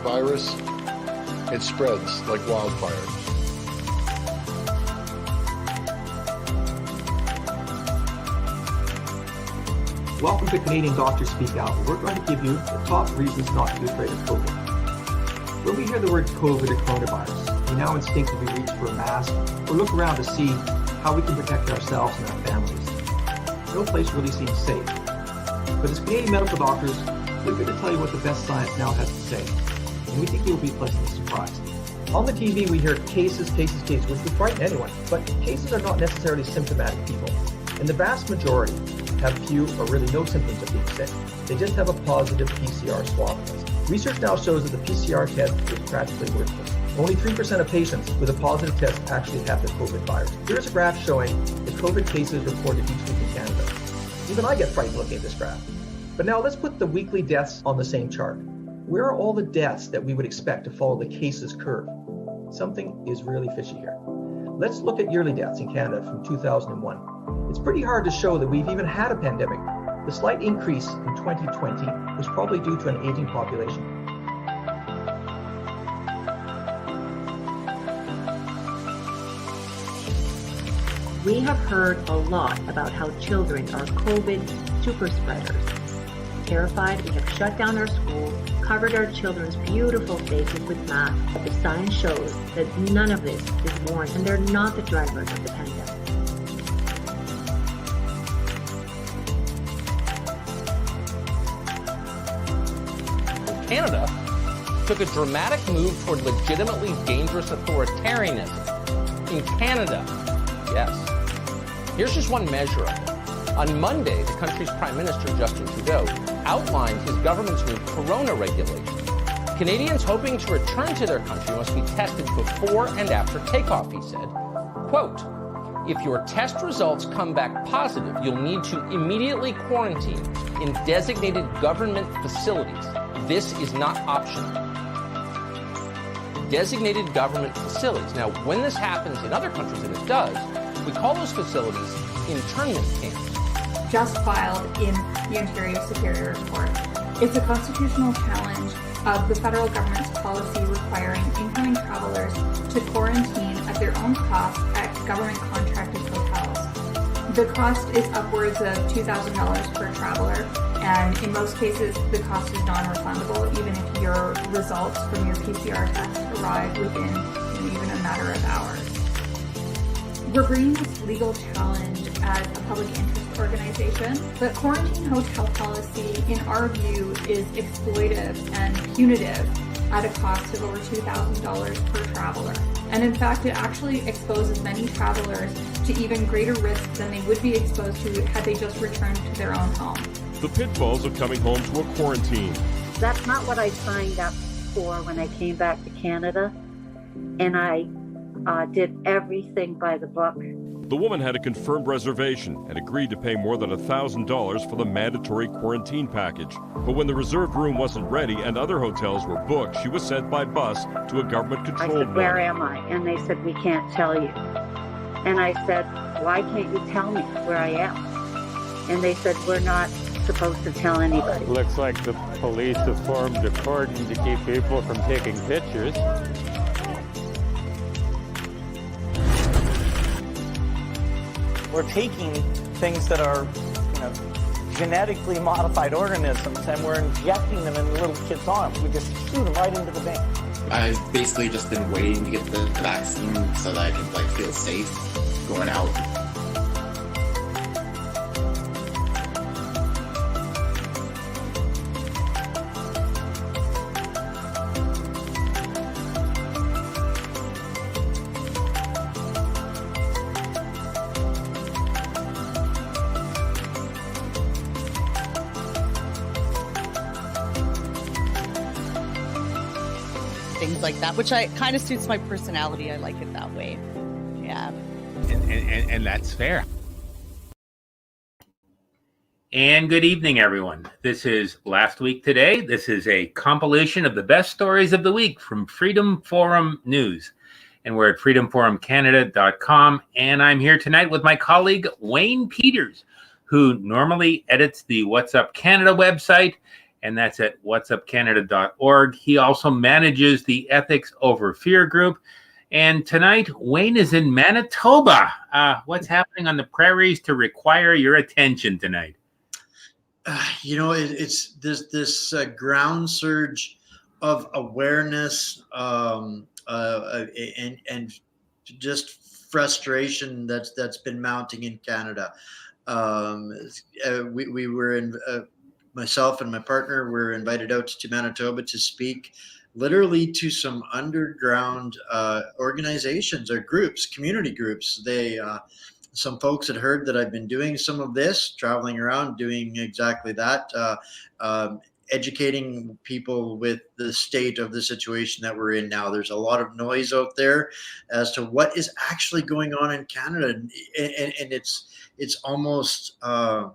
Virus, it spreads like wildfire. Welcome to Canadian Doctors Speak Out. We're going to give you the top reasons not to be afraid of COVID. When we hear the word COVID or coronavirus, we now instinctively reach for a mask or look around to see how we can protect ourselves and our families. No place really seems safe. But as Canadian medical doctors, we're going to tell you what the best science now has to say. And we think you'll be pleasantly surprised. On the TV, we hear cases, which would frighten anyone, but cases are not necessarily symptomatic people. And the vast majority have few or really no symptoms of being sick. They just have a positive PCR swab test. Research now shows that the PCR test is practically worthless. Only 3% of patients with a positive test actually have the COVID virus. Here's a graph showing the COVID cases reported each week in Canada. Even I get frightened looking at this graph. But now let's put the weekly deaths on the same chart. Where are all the deaths that we would expect to follow the cases curve? Something is really fishy here. Let's look at yearly deaths in Canada from 2001. It's pretty hard to show that we've even had a pandemic. The slight increase in 2020 was probably due to an aging population. We have heard a lot about how children are COVID super spreaders. Terrified, we have shut down our schools, covered our children's beautiful faces with masks, but the science shows that none of this is warranted, and they're not the drivers of the pandemic. Canada took a dramatic move toward legitimately dangerous authoritarianism. In Canada, yes. Here's just one measure of it. On Monday, the country's Prime Minister, Justin Trudeau, outlined his government's new corona regulations. Canadians hoping to return to their country must be tested before and after takeoff, he said. Quote, if your test results come back positive, you'll need to immediately quarantine in designated government facilities. This is not optional. Designated government facilities. Now, when this happens in other countries, and it does, we call those facilities internment camps. Just filed in the Ontario Superior Court. It's a constitutional challenge of the federal government's policy requiring incoming travelers to quarantine at their own cost at government contracted hotels. The cost is upwards of $2,000 per traveler, and in most cases, the cost is non-refundable, even if your results from your PCR test arrive within even a matter of hours. We're bringing this legal challenge as a public interest organization, but quarantine hotel policy, in our view, is exploitive and punitive at a cost of over $2,000 per traveler. And in fact, it actually exposes many travelers to even greater risk than they would be exposed to had they just returned to their own home. The pitfalls of coming home to a quarantine. That's not what I signed up for when I came back to Canada, and I did everything by the book. The woman had a confirmed reservation and agreed to pay more than $1,000 for the mandatory quarantine package. But when the reserved room wasn't ready and other hotels were booked, she was sent by bus to a government-controlled one. I said, where am I? And they said, we can't tell you. And I said, why can't you tell me where I am? And they said, we're not supposed to tell anybody. Looks like the police have formed a cordon to keep people from taking pictures. We're taking things that are, genetically modified organisms, and we're injecting them in little kids' arms. We just shoot them right into the vein. I've basically just been waiting to get the vaccine so that I can feel safe going out. Things like that, which kind of suits my personality. I like it that way. Yeah. And that's fair. And good evening, everyone. This is Last Week Today. This is a compilation of the best stories of the week from Freedom Forum News. And we're at freedomforumcanada.com. And I'm here tonight with my colleague, Wayne Peters, who normally edits the What's Up Canada website, and that's at whatsupcanada.org. He also manages the Ethics Over Fear group. And tonight, Wayne is in Manitoba. What's happening on the prairies to require your attention tonight? It's this ground surge of awareness and just frustration that's been mounting in Canada. We were in myself and my partner were invited out to Manitoba to speak literally to some underground organizations or groups, community groups. Some folks had heard that I've been doing some of this, traveling around doing exactly that, educating people with the state of the situation that we're in now. There's a lot of noise out there as to what is actually going on in Canada, and it's almost a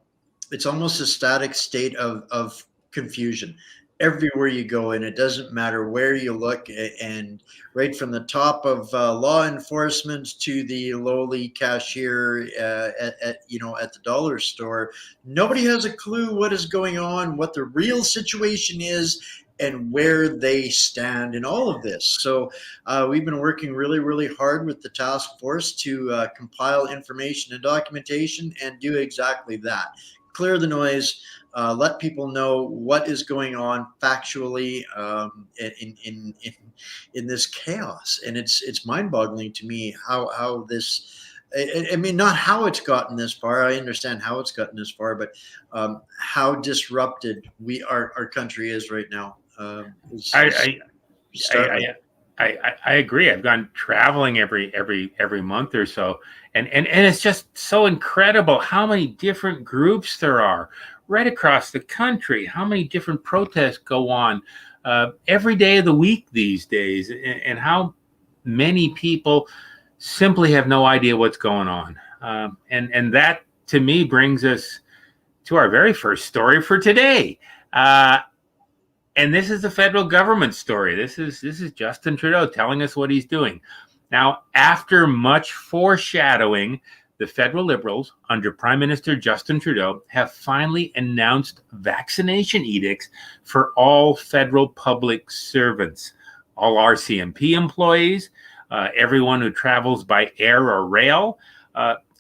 static state of confusion everywhere you go, and it doesn't matter where you look, and right from the top of law enforcement to the lowly cashier at the dollar store, nobody has a clue what is going on, what the real situation is, and where they stand in all of this. So we've been working really, really hard with the task force to compile information and documentation and do exactly that. Clear the noise, let people know what is going on factually in this chaos. And it's mind-boggling to me how this, I mean, not how it's gotten this far. I understand how it's gotten this far, but how disrupted our country is right now. I agree. I've gone traveling every month or so, and it's just so incredible how many different groups there are right across the country. How many different protests go on every day of the week these days, and how many people simply have no idea what's going on. And that to me brings us to our very first story for today. And this is the federal government story. This is Justin Trudeau telling us what he's doing. Now, after much foreshadowing, the federal Liberals under Prime Minister Justin Trudeau have finally announced vaccination edicts for all federal public servants, all RCMP employees, everyone who travels by air or rail,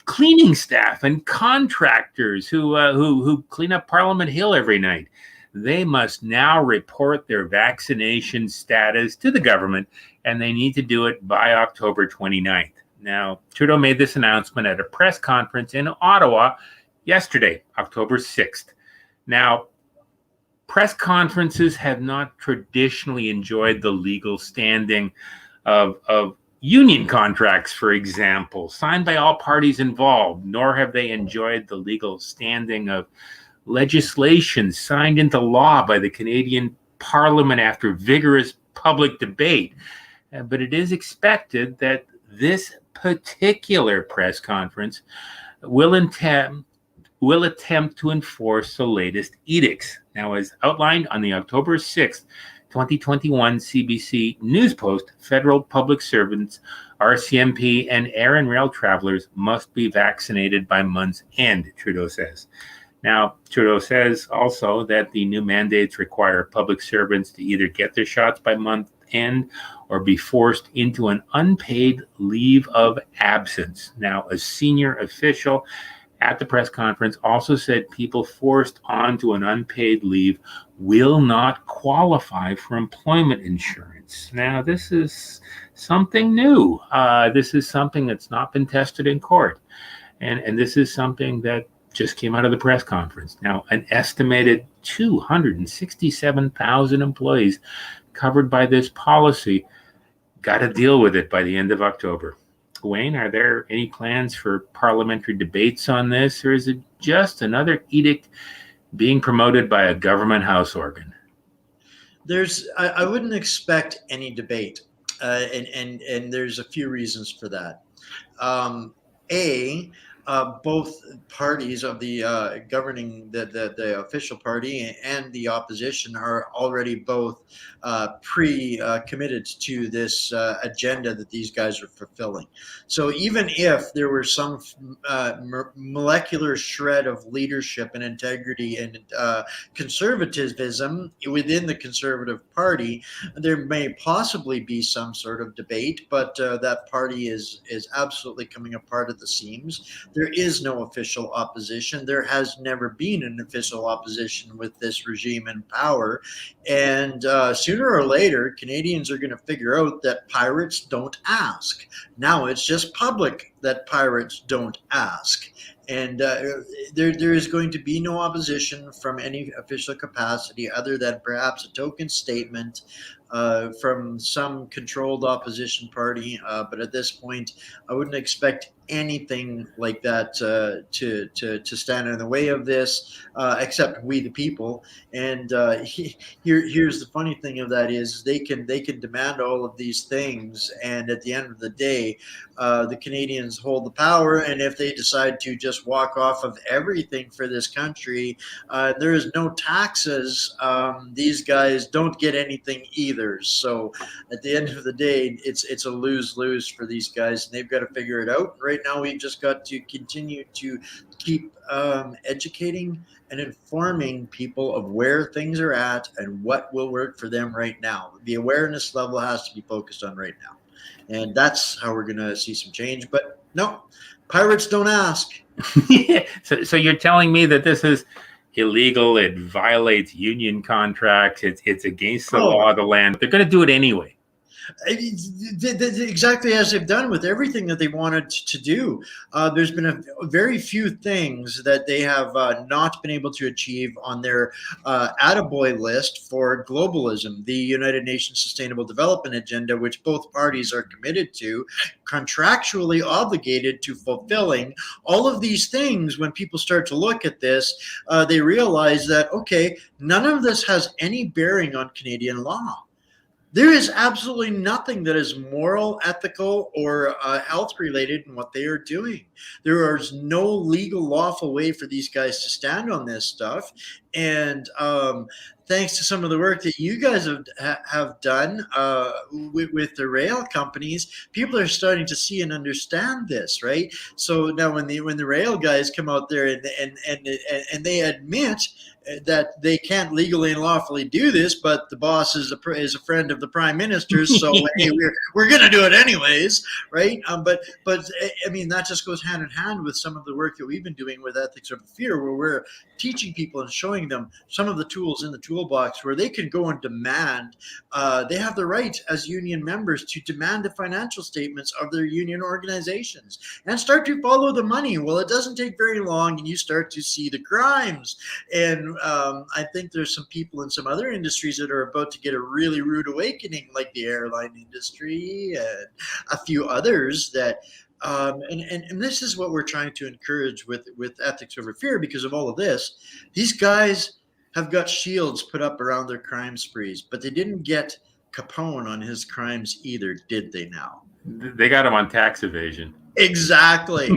cleaning staff and contractors who clean up Parliament Hill every night. They must now report their vaccination status to the government, and they need to do it by October 29th. Now, Trudeau made this announcement at a press conference in Ottawa yesterday, October 6th. Now, press conferences have not traditionally enjoyed the legal standing of union contracts, for example, signed by all parties involved, nor have they enjoyed the legal standing of legislation signed into law by the Canadian Parliament after vigorous public debate. But it is expected that this particular press conference will attempt to enforce the latest edicts. Now, as outlined on the October 6th, 2021 CBC News Post, federal public servants, RCMP, and air and rail travelers must be vaccinated by month's end, Trudeau says. Now, Trudeau says also that the new mandates require public servants to either get their shots by month end or be forced into an unpaid leave of absence. Now, a senior official at the press conference also said people forced onto an unpaid leave will not qualify for employment insurance. Now, this is something new. This is something that's not been tested in court. And this is something that just came out of the press conference. Now, an estimated 267,000 employees covered by this policy got to deal with it by the end of October. Wayne, are there any plans for parliamentary debates on this, or is it just another edict being promoted by a government house organ? I wouldn't expect any debate, and there's a few reasons for that. both parties of the governing the official party and the opposition are already both committed to this agenda that these guys are fulfilling. So even if there were some molecular shred of leadership and integrity and conservatism within the Conservative Party, there may possibly be some sort of debate, but that party is absolutely coming apart at the seams. There is no official opposition. There has never been an official opposition with this regime in power. And sooner or later, Canadians are going to figure out that pirates don't ask. Now it's just public that pirates don't ask. And there is going to be no opposition from any official capacity other than perhaps a token statement from some controlled opposition party. But at this point, I wouldn't expect anything like that to stand in the way of this, except we the people. And here's the funny thing of that is they can demand all of these things, and at the end of the day, the Canadians hold the power. And if they decide to just walk off of everything for this country, there is no taxes. These guys don't get anything either. So at the end of the day, it's a lose-lose for these guys, and they've got to figure it out. Right now, we've just got to continue to keep educating and informing people of where things are at and what will work for them right now. The awareness level has to be focused on right now. And that's how we're going to see some change. But no, pirates don't ask. So you're telling me that this is illegal, it violates union contracts, it's against the law of the land. They're going to do it anyway. Exactly as they've done with everything that they wanted to do. There's been a very few things that they have not been able to achieve on their attaboy list for globalism, the United Nations Sustainable Development Agenda, which both parties are committed to, contractually obligated to fulfilling. All of these things, when people start to look at this, they realize that, okay, none of this has any bearing on Canadian law. There is absolutely nothing that is moral, ethical, or health related in what they are doing. There is no legal, lawful way for these guys to stand on this stuff. And thanks to some of the work that you guys have done with the rail companies, people are starting to see and understand this, right? So now when the rail guys come out there and they admit that they can't legally and lawfully do this, but the boss is a friend of the prime minister's, so hey, we're going to do it anyways, right? But I mean, that just goes hand in hand with some of the work that we've been doing with Ethics Over Fear, where we're teaching people and showing them some of the tools in the toolbox where they can go and demand. They have the right as union members to demand the financial statements of their union organizations and start to follow the money. Well, it doesn't take very long, and you start to see the crimes. And I think there's some people in some other industries that are about to get a really rude awakening, like the airline industry and a few others that and this is what we're trying to encourage with Ethics Over Fear. Because of all of this, these guys have got shields put up around their crime sprees, but they didn't get Capone on his crimes either, did they now? They got him on tax evasion. Exactly.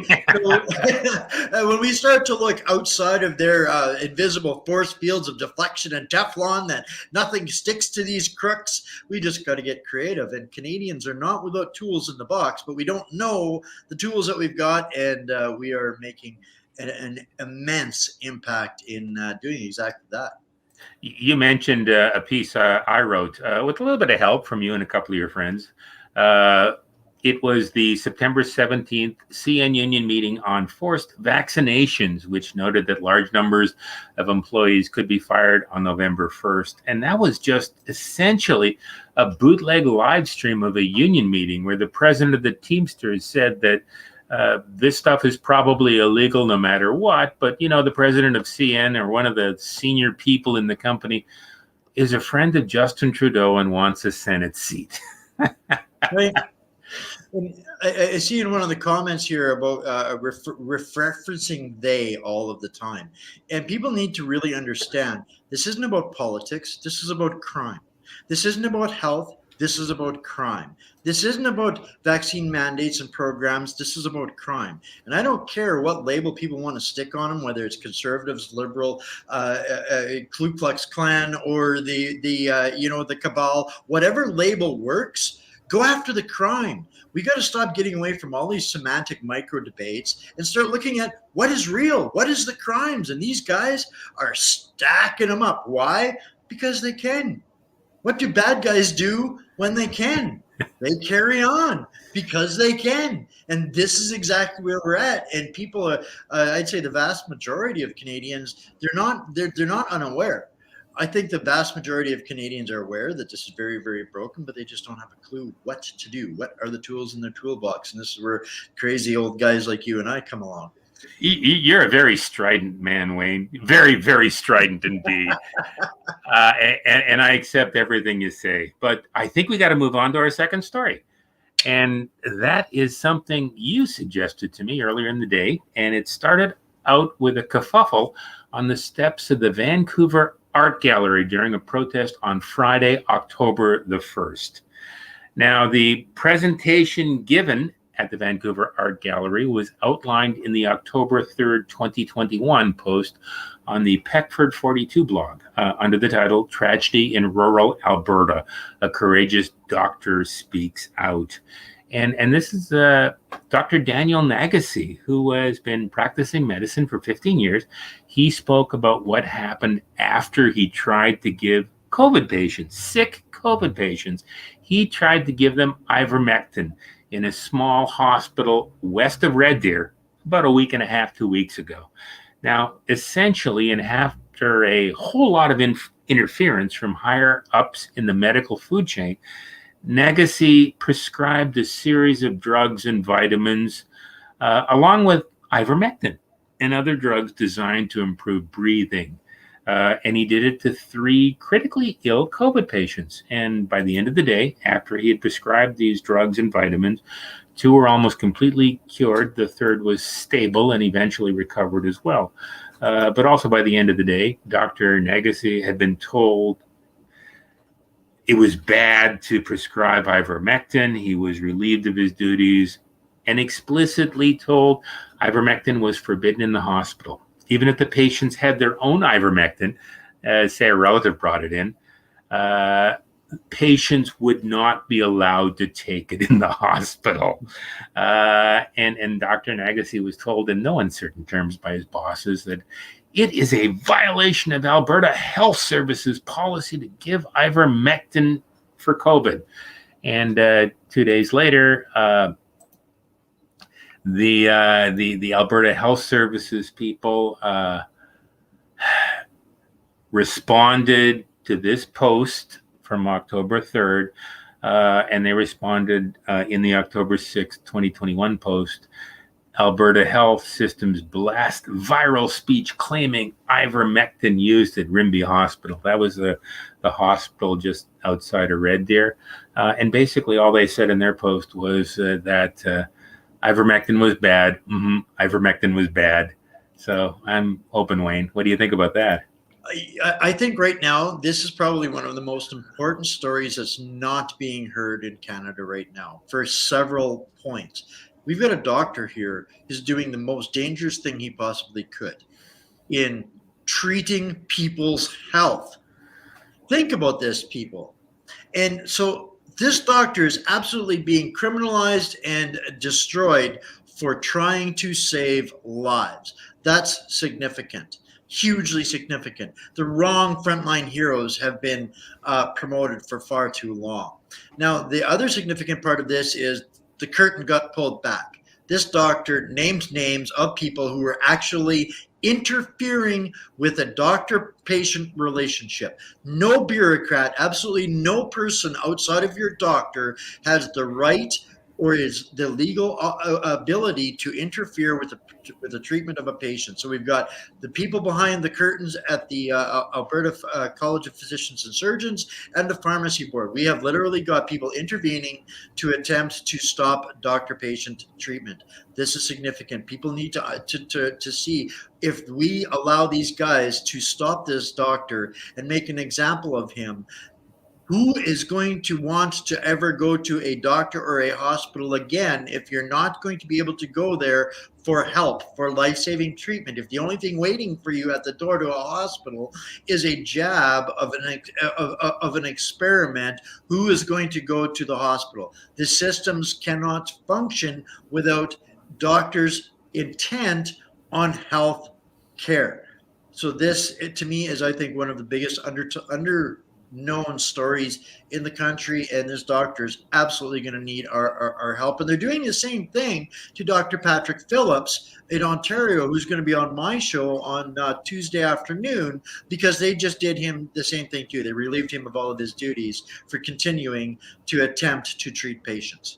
So, when we start to look outside of their invisible force fields of deflection and Teflon, that nothing sticks to these crooks, we just got to get creative. And Canadians are not without tools in the box, but we don't know the tools that we've got, and we are making an immense impact in doing exactly that. You mentioned a piece I wrote with a little bit of help from you and a couple of your friends. It was the September 17th CN Union meeting on forced vaccinations, which noted that large numbers of employees could be fired on November 1st. And that was just essentially a bootleg live stream of a union meeting where the president of the Teamsters said that this stuff is probably illegal no matter what. But, you know, the president of CN, or one of the senior people in the company, is a friend of Justin Trudeau and wants a Senate seat. Right. And I see in one of the comments here about referencing they all of the time. And people need to really understand, this isn't about politics. This is about crime. This isn't about health. This is about crime. This isn't about vaccine mandates and programs. This is about crime. And I don't care what label people want to stick on them, whether it's conservatives, liberal, Ku Klux Klan, or the cabal. Whatever label works, go after the crime. We got to stop getting away from all these semantic micro debates and start looking at what is real, what is the crimes. And these guys are stacking them up. Why? Because they can. What do bad guys do when they can? They carry on because they can. And this is exactly where we're at. And people are, I'd say the vast majority of Canadians, they're not unaware. I think the vast majority of Canadians are aware that this is very, very broken, but they just don't have a clue what to do. What are the tools in their toolbox? And this is where crazy old guys like you and I come along. You're a very strident man, Wayne. Very, very strident indeed. And I accept everything you say. But I think we got to move on to our second story. And that is something you suggested to me earlier in the day. And it started out with a kerfuffle on the steps of the Vancouver Art Gallery during a protest on Friday, October the 1st. Now, the presentation given at the Vancouver Art Gallery was outlined in the October 3rd, 2021 post on the Peckford 42 blog under the title Tragedy in Rural Alberta, A Courageous Doctor Speaks Out. And this is Dr. Daniel Nagase, who has been practicing medicine for 15 years. He spoke about what happened after he tried to give COVID patients, sick COVID patients, he tried to give them ivermectin in a small hospital west of Red Deer about a week and a half, 2 weeks ago. Now, essentially, and after a whole lot of interference from higher ups in the medical food chain, Nagase prescribed a series of drugs and vitamins, along with ivermectin and other drugs designed to improve breathing. And he did it to 3 critically ill COVID patients. And by the end of the day, after he had prescribed these drugs and vitamins, 2 were almost completely cured. The 3rd was stable and eventually recovered as well. But also by the end of the day, Dr. Nagase had been told it was bad to prescribe ivermectin. He was relieved of his duties and explicitly told ivermectin was forbidden in the hospital. Even if the patients had their own ivermectin, say a relative brought it in, patients would not be allowed to take it in the hospital. And Dr. Nagase was told in no uncertain terms by his bosses that it is a violation of Alberta Health Services policy to give ivermectin for COVID. And 2 days later, the Alberta Health Services people responded to this post from October 3rd, and they responded in the October 6th, 2021 post. Alberta Health Systems blast viral speech claiming ivermectin used at Rimbey Hospital. That was the hospital just outside of Red Deer. And basically all they said in their post was that ivermectin was bad. Ivermectin was bad. So I'm open, Wayne. What do you think about that? I think right now, this is probably one of the most important stories that's not being heard in Canada right now for several points. We've got a doctor here who's doing the most dangerous thing he possibly could in treating people's health. Think about this, people. And so this doctor is absolutely being criminalized and destroyed for trying to save lives. That's significant, hugely significant. The wrong frontline heroes have been promoted for far too long. Now, the other significant part of this is the curtain got pulled back. This doctor names names of people who were actually interfering with a doctor-patient relationship. No bureaucrat, absolutely no person outside of your doctor has the right or is the legal ability to interfere with the treatment of a patient. So we've got the people behind the curtains at the Alberta College of Physicians and Surgeons and the Pharmacy Board. We have literally got people intervening to attempt to stop doctor-patient treatment. This is significant. People need to see if we allow these guys to stop this doctor and make an example of him, Who is going to want to ever go to a doctor or a hospital again if you're not going to be able to go there for help, for life-saving treatment? If the only thing waiting for you at the door to a hospital is a jab of an experiment, who is going to go to the hospital? The systems cannot function without doctors' intent on health care. So this, to me, is, I think, one of the biggest underknown stories in the country, and this doctor is absolutely going to need our help. And they're doing the same thing to Dr. Patrick Phillips in Ontario, who's going to be on my show on Tuesday afternoon, because they just did him the same thing too. They relieved him of all of his duties for continuing to attempt to treat patients.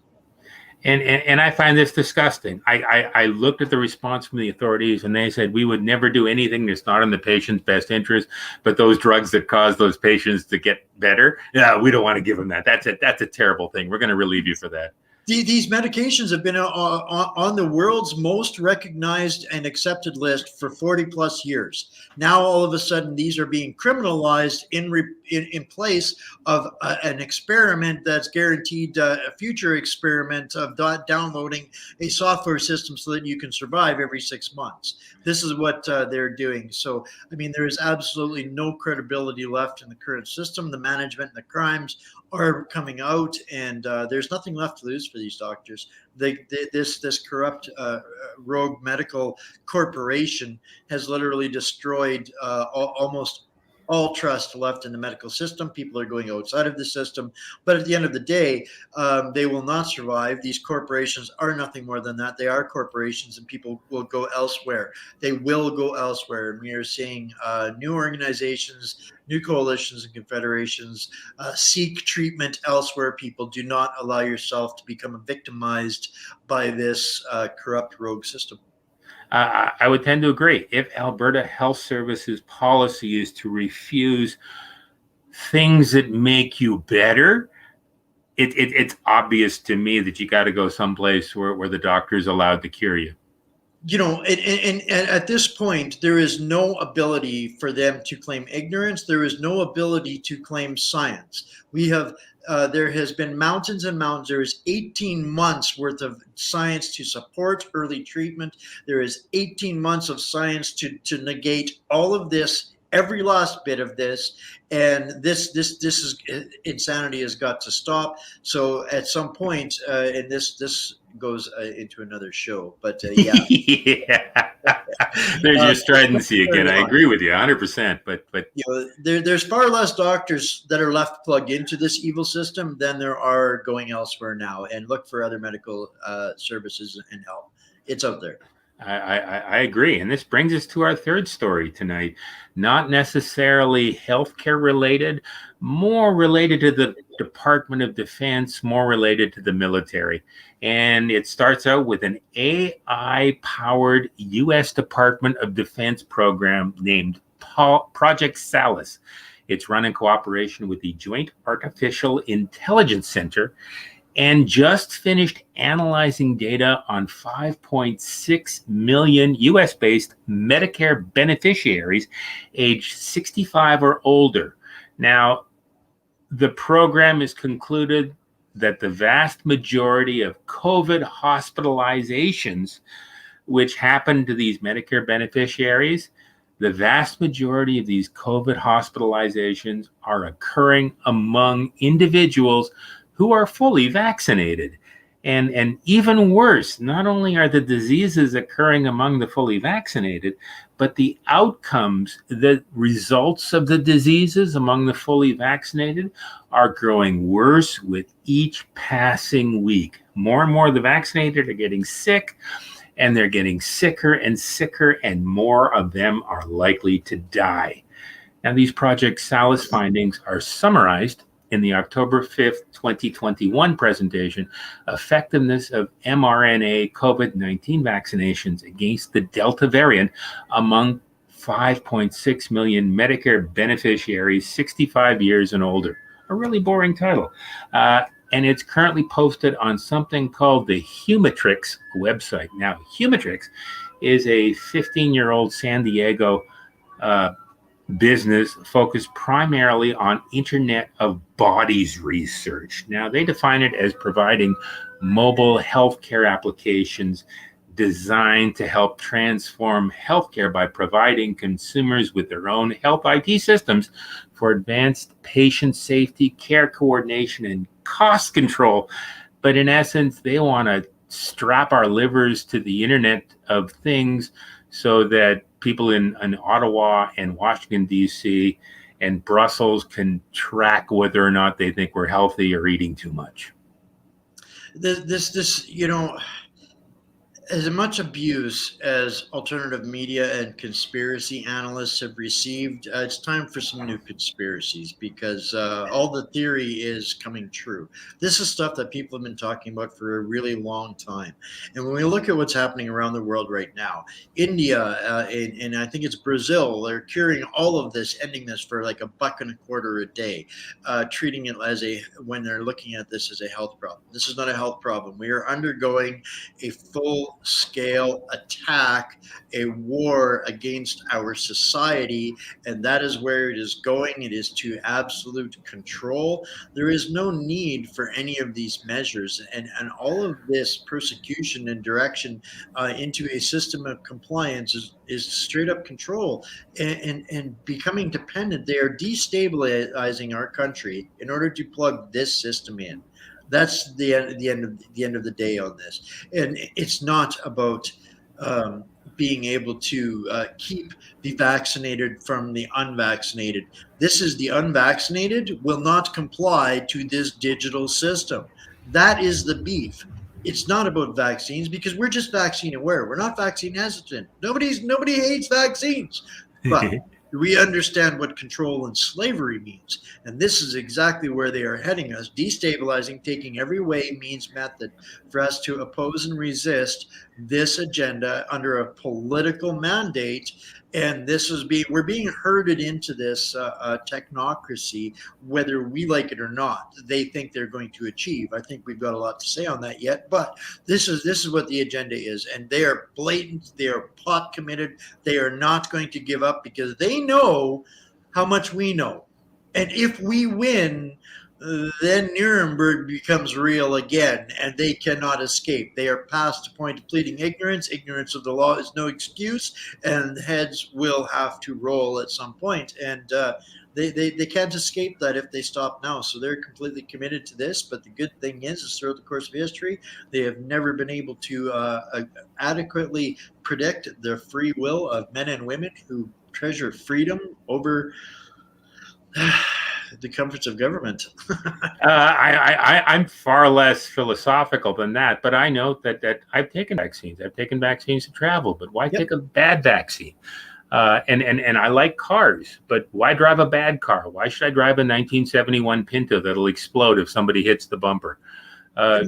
And I find this disgusting. I looked at the response from the authorities, and they said we would never do anything that's not in the patient's best interest. But those drugs that cause those patients to get better, we don't want to give them that. That's a terrible thing. We're going to relieve you for that. These medications have been on the world's most recognized and accepted list for 40 plus years. Now, all of a sudden, these are being criminalized in place of an experiment that's guaranteed a future experiment of downloading a software system so that you can survive every 6 months. This is what they're doing. So, I mean, there is absolutely no credibility left in the current system. The management and the crimes are coming out, and there's nothing left to lose for these doctors. This corrupt rogue medical corporation has literally destroyed almost all trust left in the medical system. People are going outside of the system, but at the end of the day, they will not survive. These corporations are nothing more than that. They are corporations, and people will go elsewhere. They will go elsewhere. And we are seeing new organizations, new coalitions and confederations seek treatment elsewhere. People, do not allow yourself to become victimized by this corrupt rogue system. I would tend to agree. If Alberta Health Services policy is to refuse things that make you better, it's obvious to me that you got to go someplace where the doctor is allowed to cure you. You know, and at this point, there is no ability for them to claim ignorance. There is no ability to claim science. We have, there has been mountains and mountains. There is 18 months worth of science to support early treatment. There is 18 months of science to negate all of this, every last bit of this. And this is insanity has got to stop. So at some point, and this goes into another show, but yeah. Yeah. There's your stridency again. I agree with you 100%, but you know, there's far less doctors that are left plugged into this evil system than there are going elsewhere now, and look for other medical services and help. It's out there. I agree. And this brings us to our third story tonight. Not necessarily healthcare related, more related to the Department of Defense, more related to the military. And it starts out with an AI-powered U.S. Department of Defense program named Project Salus. It's run in cooperation with the Joint Artificial Intelligence Center, and just finished analyzing data on 5.6 million US-based Medicare beneficiaries aged 65 or older. Now, the program has concluded that the vast majority of COVID hospitalizations, which happened to these Medicare beneficiaries, the vast majority of these COVID hospitalizations are occurring among individuals who are fully vaccinated. And even worse, not only are the diseases occurring among the fully vaccinated, but the outcomes, the results of the diseases among the fully vaccinated are growing worse with each passing week. More and more of the vaccinated are getting sick, and they're getting sicker and sicker, and more of them are likely to die. Now, these Project Salus findings are summarized in the October 5th, 2021 presentation, Effectiveness of mRNA COVID-19 Vaccinations Against the Delta Variant Among 5.6 million Medicare Beneficiaries 65 years and older. A really boring title. And it's currently posted on something called the Humatrix website. Now, Humatrix is a 15-year-old San Diego business focused primarily on Internet of Bodies research. Now, they define it as providing mobile healthcare applications designed to help transform healthcare by providing consumers with their own health IT systems for advanced patient safety, care coordination, and cost control. But in essence, they want to strap our livers to the Internet of Things so that people in Ottawa and Washington, D.C. and Brussels can track whether or not they think we're healthy or eating too much. This, you know, as much abuse as alternative media and conspiracy analysts have received, it's time for some new conspiracies, because all the theory is coming true. This is stuff that people have been talking about for a really long time. And when we look at what's happening around the world right now, India and I think it's Brazil, they're curing all of this, ending this for like $1.25 a day, treating it as when they're looking at this as a health problem. This is not a health problem. We are undergoing a full-scale attack, a war against our society, and that is where it is going. It is to absolute control. There is no need for any of these measures, and all of this persecution and direction into a system of compliance is straight up control and becoming dependent. They are destabilizing our country in order to plug this system in. That's the end of the day on this, and it's not about being able to keep the vaccinated from the unvaccinated. This is the unvaccinated will not comply to this digital system. That is the beef. It's not about vaccines, because we're just vaccine aware. We're not vaccine hesitant. Nobody hates vaccines, but we understand what control and slavery means. And this is exactly where they are heading us, destabilizing, taking every way, means, method for us to oppose and resist this agenda under a political mandate. And we're being herded into this technocracy, whether we like it or not. They think they're going to achieve. I think we've got a lot to say on that yet, but this is what the agenda is, and they are blatant. They are plot committed. They are not going to give up, because they know how much we know, and if we win, then Nuremberg becomes real again, and they cannot escape. They are past the point of pleading ignorance. Ignorance of the law is no excuse, and heads will have to roll at some point. And they can't escape that if they stop now. So they're completely committed to this. But the good thing is throughout the course of history, they have never been able to adequately predict the free will of men and women who treasure freedom over the comforts of government. I'm far less philosophical than that, but I know that I've taken vaccines. I've taken vaccines to travel, but why take a bad vaccine? And I like cars, but why drive a bad car? Why should I drive a 1971 Pinto that'll explode if somebody hits the bumper? My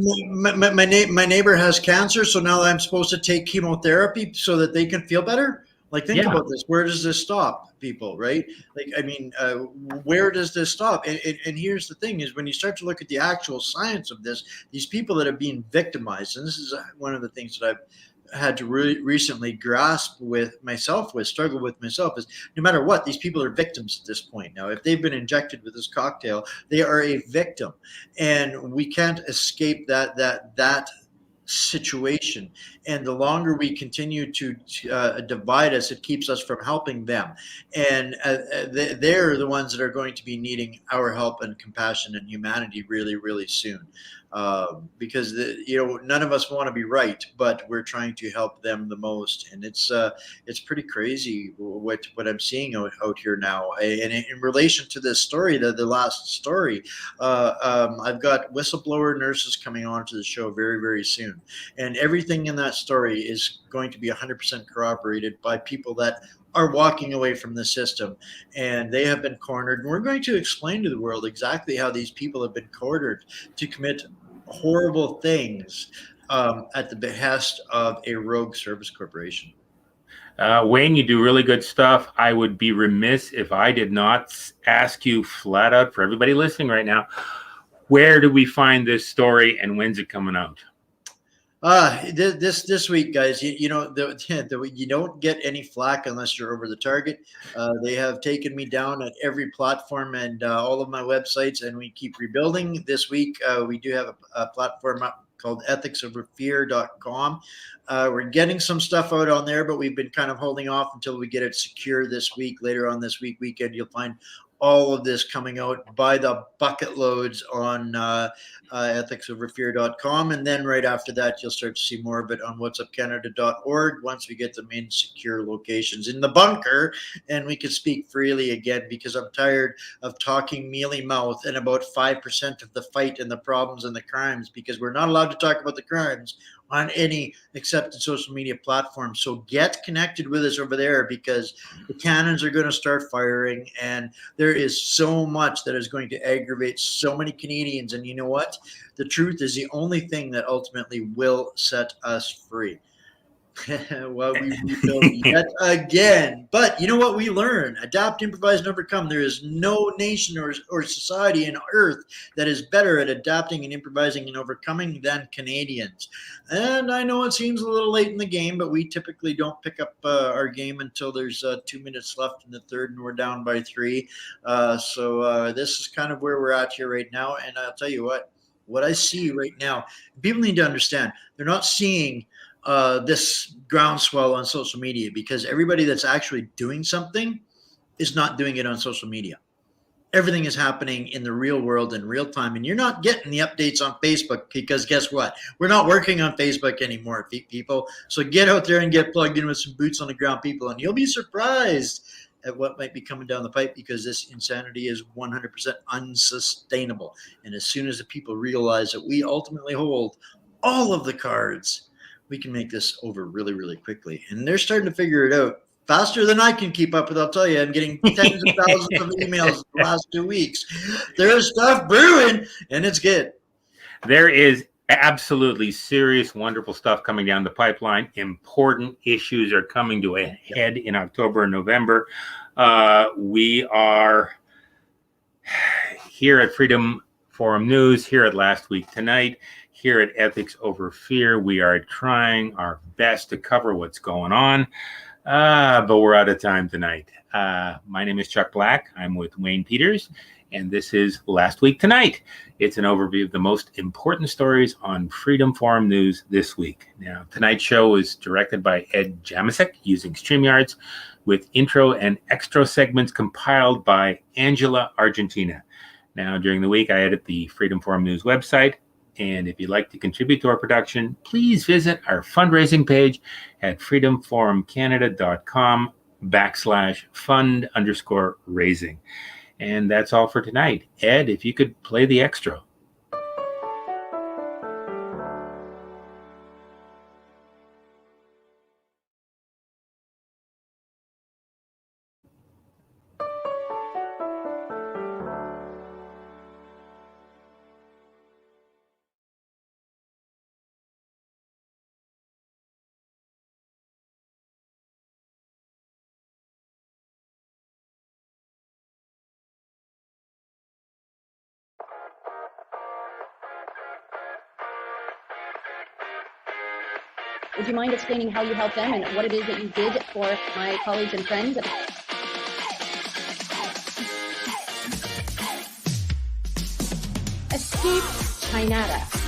neighbor has cancer, so now I'm supposed to take chemotherapy so that they can feel better? Like, think about this. Where does this stop, people, right? Like, I mean, where does this stop? And here's the thing is, when you start to look at the actual science of this, these people that are being victimized, and this is one of the things that I've had to really recently struggle with myself, is no matter what, these people are victims at this point. Now, if they've been injected with this cocktail, they are a victim, and we can't escape that situation. And the longer we continue to divide us, it keeps us from helping them. And they're the ones that are going to be needing our help and compassion and humanity really, really soon. Because none of us want to be right, but we're trying to help them the most. And it's pretty crazy what I'm seeing out here now. And in relation to this story, the last story, I've got whistleblower nurses coming on to the show very, very soon. And everything in that story is going to be 100% corroborated by people that are walking away from the system, and they have been cornered. And we're going to explain to the world exactly how these people have been cornered to commit horrible things at the behest of a rogue service corporation. Wayne, you do really good stuff. I would be remiss if I did not ask you flat out, for everybody listening right now, where do we find this story and when's it coming out? This week, guys, you know, you don't get any flack unless you're over the target. They have taken me down at every platform and all of my websites, and we keep rebuilding. This week, we do have a platform up called ethicsoverfear.com. We're getting some stuff out on there, but we've been kind of holding off until we get it secure this week. Later on this weekend, you'll find all of this coming out by the bucket loads on ethicsoverfear.com. And then right after that, you'll start to see more of it on whatsupcanada.org once we get them in secure locations in the bunker and we can speak freely again, because I'm tired of talking mealy mouth and about 5% of the fight and the problems and the crimes, because we're not allowed to talk about the crimes on any accepted social media platform. So get connected with us over there, because the cannons are going to start firing, and there is so much that is going to aggravate so many Canadians. And you know what? The truth is the only thing that ultimately will set us free. Well, we rebuild yet again. But you know what we learn? Adapt, improvise, and overcome. There is no nation or society on earth that is better at adapting and improvising and overcoming than Canadians. And I know it seems a little late in the game, but we typically don't pick up our game until there's 2 minutes left in the third and we're down by 3. So this is kind of where we're at here right now. And I'll tell you what I see right now, people need to understand, they're not seeing this groundswell on social media, because everybody that's actually doing something is not doing it on social media. Everything is happening in the real world in real time, and you're not getting the updates on Facebook, because guess what? We're not working on Facebook anymore, people. So get out there and get plugged in with some boots on the ground people, and you'll be surprised at what might be coming down the pipe, because this insanity is 100% unsustainable. And as soon as the people realize that we ultimately hold all of the cards, we can make this over really, really quickly. And they're starting to figure it out faster than I can keep up with. I'll tell you, I'm getting tens of thousands of emails the last 2 weeks. There's stuff brewing, and it's good. There is absolutely serious, wonderful stuff coming down the pipeline. Important issues are coming to a head in October and November. We are here at Freedom Forum News, here at Last Week Tonight, here at Ethics Over Fear. We are trying our best to cover what's going on, but we're out of time tonight. My name is Chuck Black. I'm with Wayne Peters, and this is Last Week Tonight. It's an overview of the most important stories on Freedom Forum News this week. Now, tonight's show is directed by Ed Jamisek using StreamYards, with intro and extra segments compiled by Angela Argentina. Now, during the week, I edit the Freedom Forum News website. And if you'd like to contribute to our production, please visit our fundraising page at freedomforumcanada.com/fund_raising. And that's all for tonight. Ed, if you could play the extra. Would you mind explaining how you helped them and what it is that you did for my colleagues and friends? Escape Chinata.